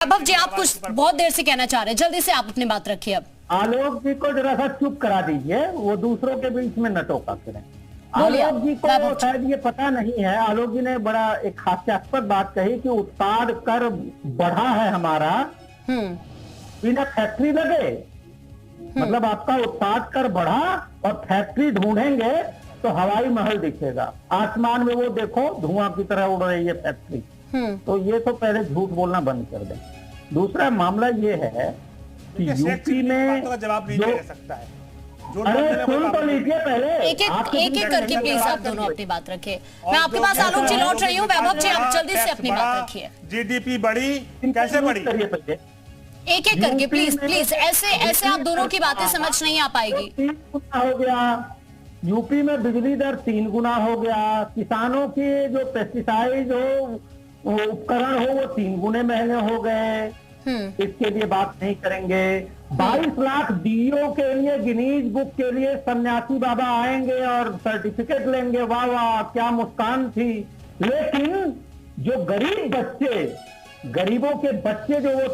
वैभव जी, आप कुछ बहुत देर से कहना चाह रहे हैं, जल्दी से आप अपनी बात रखिए। अब आलोक जी को जरा सा चुप करा दीजिए, वो दूसरों के बीच में न टोका करें। आलोक जी को शायद ये पता नहीं है, आलोक जी ने बड़ा एक हास्यास्पद बात कही कि उत्पाद कर बढ़ा है हमारा बिना फैक्ट्री लगे। मतलब आपका उत्पाद कर बढ़ा और फैक्ट्री ढूंढेंगे तो हवाई महल दिखेगा, आसमान में वो देखो धुआं की तरह उड़ रही है फैक्ट्री। तो ये तो पहले झूठ बोलना बंद कर दें। दूसरा मामला ये है कि यूपी में जवाब नहीं दे सकता है। अरे सुन तो लीजिए पहले, एक एक करके प्लीज आप दोनों अपनी बात रखिए। मैं आपके पास आलोक जी लौट रही हूँ। वैभव जी, आप जल्दी से अपनी बात रखिए। जीडीपी बढ़ी, कैसे बढ़ी? एक एक करके प्लीज प्लीज, ऐसे आप दोनों की बातें समझ नहीं आ पाएगी। 3 गुना हो गया यूपी में, बिजली दर 3 गुना हो गया, किसानों के जो पेस्टिसाइड हो उपकरण हो वो 3 गुने महंगे हो गए। इसके लिए बात नहीं करेंगे। 22 लाख डीओ के लिए गिनीज बुक के लिए सन्यासी बाबा आएंगे और सर्टिफिकेट लेंगे, वाह वाह क्या मुस्कान थी। लेकिन जो गरीब बच्चे, गरीबों के बच्चे जो वो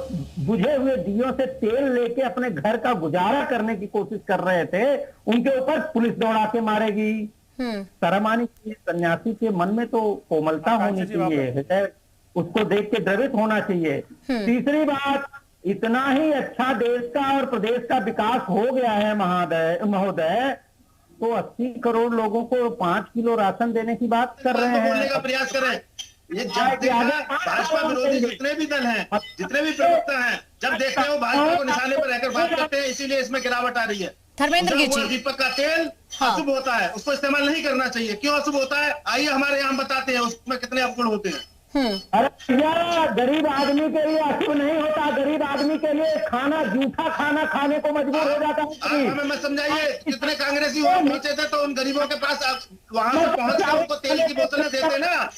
बुझे हुए दियों से तेल लेके अपने घर का गुजारा करने की कोशिश कर रहे थे, उनके ऊपर पुलिस दौड़ा के मारेगी। शर्म आनी चाहिए। सन्यासी के मन में तो कोमलता होनी चाहिए, उसको देख के द्रवित होना चाहिए। तीसरी बात, इतना ही अच्छा देश का और प्रदेश का विकास हो गया है महोदय, तो 80 करोड़ लोगों को 5 किलो राशन देने की बात कर रहे हैं। बोलने का प्रयास करें। ये जब देखा भाजपा विरोधी जितने भी दल हैं, जितने भी प्रवक्ता हैं, जब देखते हैं वो भाजपा को निशाने पर रहकर बात करते हैं, इसीलिए इसमें गिरावट आ रही है। धर्मेंद्र जी, दीपक का तेल अशुभ होता है, उसको इस्तेमाल नहीं करना चाहिए। क्यों अशुभ होता है, आइए हमारे यहाँ बताते हैं उसमें कितने अवगुण होते हैं। अरे भैया, गरीब आदमी के लिए अशुभ नहीं होता, गरीब आदमी के लिए खाना, जूठा खाना खाने को मजबूर हो जाता है। हमें मत समझाइए, कितने कांग्रेसी पहुंचे थे तो उन गरीबों के पास वहां से पहुंच कर उनको तेल की बोतलें देते ना,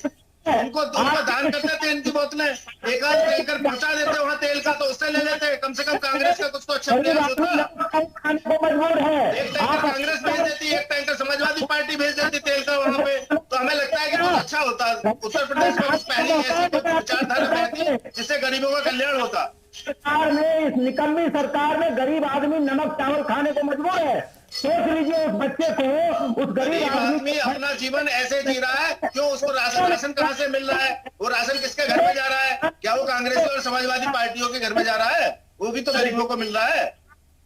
उनको दान करते थे इनकी बोतलें, एक आध टैंकर पहुंचा देते वहां तेल का, तो उससे ले लेते। कम से कम कांग्रेस का कुछ तो अच्छा प्रयास होता। खाने को मजबूर है। एक टैंकर कांग्रेस भेज देती, एक टैंकर समाजवादी पार्टी भेज देती तेल का वहां पे, तो हमें लगता है कि बहुत अच्छा होता। उत्तर प्रदेश में पहली ऐसी कोई विचारधारा रहती जिससे गरीबों का कल्याण होता। सरकार में, इस निकम्मी सरकार में गरीब आदमी नमक चावल खाने को मजबूर है। सोच लीजिए उस बच्चे को, उस गरीब आदमी अपना जीवन ऐसे जी रहा है, क्यों उसको राशन कहाँ से मिल रहा है, वो राशन किसके घर में जा रहा है? क्या वो कांग्रेस और समाजवादी पार्टियों के घर में जा रहा है? वो भी तो गरीबों को मिल रहा है।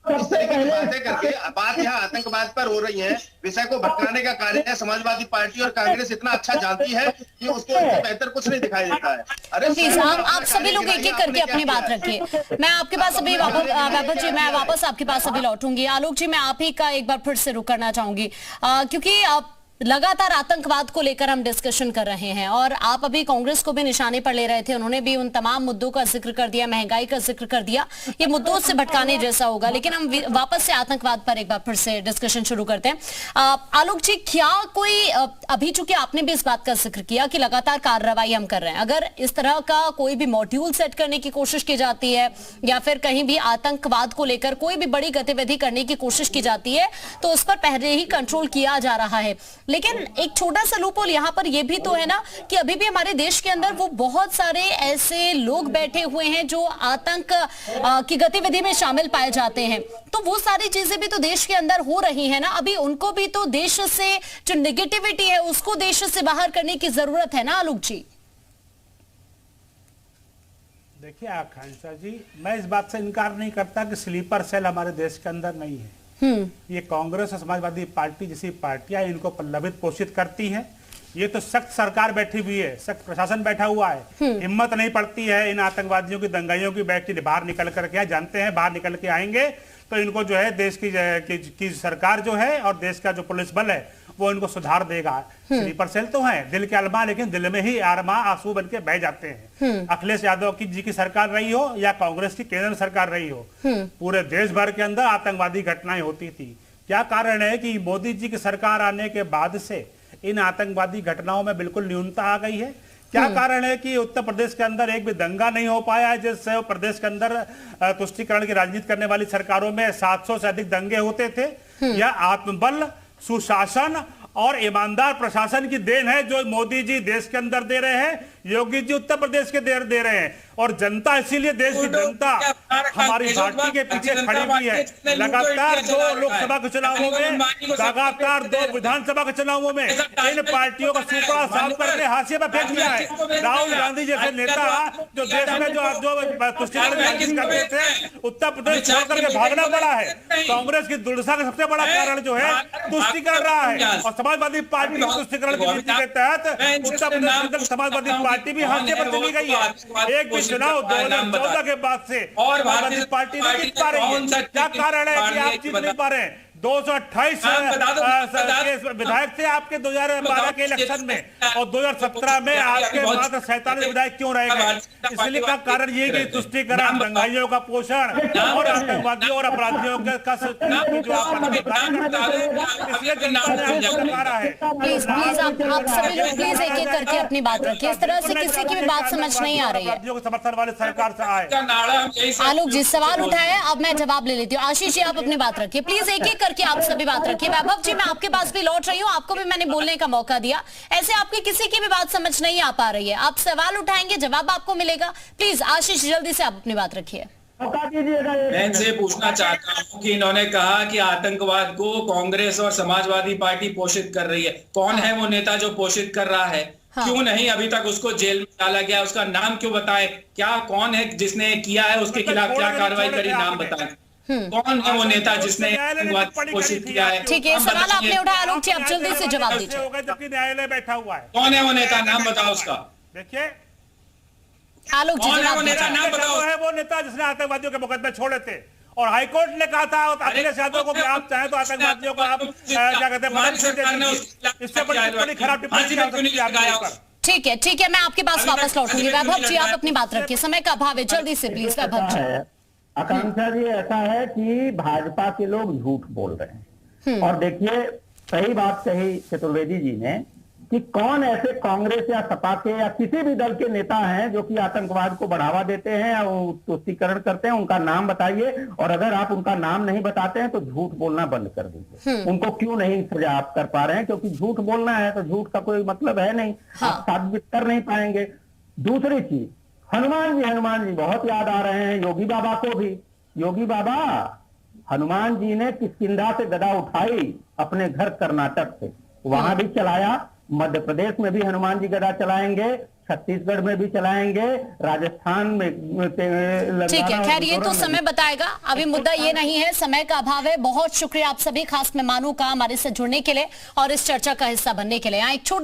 इस तरीके की बातें करके बात यहाँ आतंकवाद पर हो रही है, विषय को भटकाने का कार्य है। समाजवादी पार्टी और कांग्रेस इतना अच्छा जानती है कि उसको बेहतर कुछ नहीं दिखाई देता है। अरे प्लीज आप सभी लोग एक एक करके अपनी बात रखिए। मैं आपके पास अभी वैभव जी, मैं वापस आपके पास अभी लौटूंगी। आलोक जी, मैं आप ही का एक बार फिर से रुख करना चाहूंगी, क्योंकि आप लगातार आतंकवाद को लेकर हम डिस्कशन कर रहे हैं और आप अभी कांग्रेस को भी निशाने पर ले रहे थे। उन्होंने भी उन तमाम मुद्दों का जिक्र कर दिया, महंगाई का जिक्र कर दिया। ये मुद्दों से भटकाने जैसा होगा, लेकिन हम वापस से आतंकवाद पर एक बार फिर से डिस्कशन शुरू करते हैं। आलोक जी, क्या कोई अभी चूंकि आपने भी इस बात का जिक्र किया कि लगातार कार्रवाई हम कर रहे हैं, अगर इस तरह का कोई भी मॉड्यूल सेट करने की कोशिश की जाती है या फिर कहीं भी आतंकवाद को लेकर कोई भी बड़ी गतिविधि करने की कोशिश की जाती है, तो उस पर पहले ही कंट्रोल किया जा रहा है। लेकिन एक छोटा सा लूपहोल यहाँ पर यह भी तो है ना कि अभी भी हमारे देश के अंदर वो बहुत सारे ऐसे लोग बैठे हुए हैं जो आतंक की गतिविधि में शामिल पाए जाते हैं। तो वो सारी चीजें भी तो देश के अंदर हो रही है ना, अभी उनको भी तो देश से जो नेगेटिविटी है उसको देश से बाहर करने की जरूरत है ना आलोक जी। देखिए आकांक्षा जी, मैं इस बात से इनकार नहीं करता कि स्लीपर सेल हमारे देश के अंदर नहीं है। ये कांग्रेस और समाजवादी पार्टी जैसी पार्टियां इनको पल्लवित पोषित करती हैं। ये तो सख्त सरकार बैठी हुई है, सख्त प्रशासन बैठा हुआ है, हिम्मत नहीं पड़ती है इन आतंकवादियों की दंगाइयों की बैठ के बाहर निकल करके, जानते हैं बाहर निकल के आएंगे तो इनको जो है देश की सरकार जो है और देश का जो पुलिस बल है वो इनको सुधार देगा। स्लीपर सेल तो है दिल के अलमा, लेकिन दिल में ही आरमा आंसू बन के बह जाते हैं। अखिलेश यादव की जी की सरकार रही हो या कांग्रेस की केंद्र सरकार रही हो, पूरे देश भर के अंदर आतंकवादी घटनाएं होती थी। क्या कारण है कि मोदी जी की सरकार आने के बाद से इन आतंकवादी घटनाओं में बिल्कुल न्यूनता आ गई है? क्या कारण है कि उत्तर प्रदेश के अंदर एक भी दंगा नहीं हो पाया है, जिससे प्रदेश के अंदर तुष्टीकरण की राजनीति करने वाली सरकारों में 700 से अधिक दंगे होते थे? या आत्मबल, सुशासन और ईमानदार प्रशासन की देन है जो मोदी जी देश के अंदर दे रहे हैं, योगी जी उत्तर प्रदेश के दे रहे हैं, और जनता इसीलिए, देश की जनता हमारी पार्टी के पीछे खड़ी हुई है। लगातार 2 लोकसभा के चुनावों में, लगातार 2 विधानसभा के चुनावों में इन पार्टियों का सुपड़ा साफ करके हाशिए पर फेंक दिया है। राहुल गांधी जैसे नेता जो देश में जो तुष्टिकरण करते थे, उत्तर प्रदेश छोड़ करके भागना पड़ा है। कांग्रेस की दुर्दशा का सबसे बड़ा कारण जो है तुष्टिकरण रहा है, और समाजवादी पार्टी की तुष्टिकरण की नीति के तहत उत्तर प्रदेश समाजवादी पार्टी भी हाशिए पर चली गई है। एक भी चुनाव 2014 के बाद से समाजवादी पार्टी नहीं जीत पा रही है। क्या कारण है कि आप जीत नहीं पा रहे हैं? 228 विधायक थे आपके 2012 के इलेक्शन में, और 2017 में आपके मात्र 47 विधायक क्यों रह गए? इसलिए का कारण ये कि तुष्टिकरण, दंगाइयों का पोषण और आतंकवादियों और अपराधियों का जो आप इसलिए जनता है। प्लीज आप सभी लोग प्लीज एक एक करके अपनी बात रखिए। इस तरह से किसी की भी बात समझ नहीं आ रही है। समर्थन वाले सरकार से आए। आलोक जी सवाल उठाए, अब मैं जवाब ले लेती हूँ। आशीष जी आप अपनी बात रखिए, प्लीज एक एक करके आप सभी बात रखिए। वैभव जी मैं आपके पास भी लौट रही हूँ, आपको भी मैंने बोलने का मौका दिया। ऐसे आपकी किसी की भी बात समझ नहीं आ पा रही है, आप सवाल उठाएंगे, जवाब आपको मिलेगा। प्लीज आशीष जल्दी से आप अपनी बात रखिए। मैं इनसे पूछना चाहता हूं कि इन्होंने कहा कि आतंकवाद को कांग्रेस और समाजवादी पार्टी पोषित कर रही है। कौन है वो नेता जो पोषित कर रहा है? क्यों नहीं अभी तक उसको जेल में डाला गया? उसका नाम क्यों बताए? क्या कौन है जिसने किया है? उसके खिलाफ क्या कार्रवाई करी? नाम बताएं। कौन है वो नेता जिसने आतंकवाद पोषित किया है? ठीक है, सवाल आपने उठाया आलोक जी, आप जल्दी से जवाब दीजिए। जबकि न्यायालय बैठा हुआ है। कौन है वो नेता? नाम बताओ उसका। देखिए आलोक जी जवाब वो नेता? नाम बताओ। है वो नेता जिसने आतंकवादियों के मुकदमे छोड़े थे, और हाईकोर्ट ने कहा था अखिलेश यादव को कि आप चाहें तो आतंकवादियों को आप क्या कहते हैं, इससे बड़ी खराब टिप्पणी। ठीक है, मैं आपके पास वापस लौटूंगी। वैभव जी आप अपनी बात रखिए, समय का अभाव है, जल्दी से प्लीज वैभव जी। आकांक्षा जी ऐसा है कि भाजपा के लोग झूठ बोल रहे हैं, और देखिए सही बात कही चतुर्वेदी जी ने कि कौन ऐसे कांग्रेस या सपा के या किसी भी दल के नेता हैं जो कि आतंकवाद को बढ़ावा देते हैं या तुष्टिकरण करते हैं, उनका नाम बताइए। और अगर आप उनका नाम नहीं बताते हैं तो झूठ बोलना बंद कर दीजिए। उनको क्यों नहीं सजा आप कर पा रहे हैं? क्योंकि झूठ बोलना है तो झूठ का कोई मतलब है नहीं, आप साबित कर नहीं पाएंगे। दूसरी चीज, हनुमान जी बहुत याद आ रहे हैं योगी बाबा को भी। योगी बाबा, हनुमान जी ने किष्किंधा से गदा उठाई अपने घर कर्नाटक से, वहां भी चलाया, मध्य प्रदेश में भी हनुमान जी गदा चलाएंगे, छत्तीसगढ़ में भी चलाएंगे, राजस्थान में। ठीक है, खैर ये तो समय बताएगा, अभी मुद्दा ये नहीं है, समय का अभाव है। बहुत शुक्रिया आप सभी खास मेहमानों का हमारे से जुड़ने के लिए और इस चर्चा का हिस्सा बनने के लिए। यहाँ एक छोटा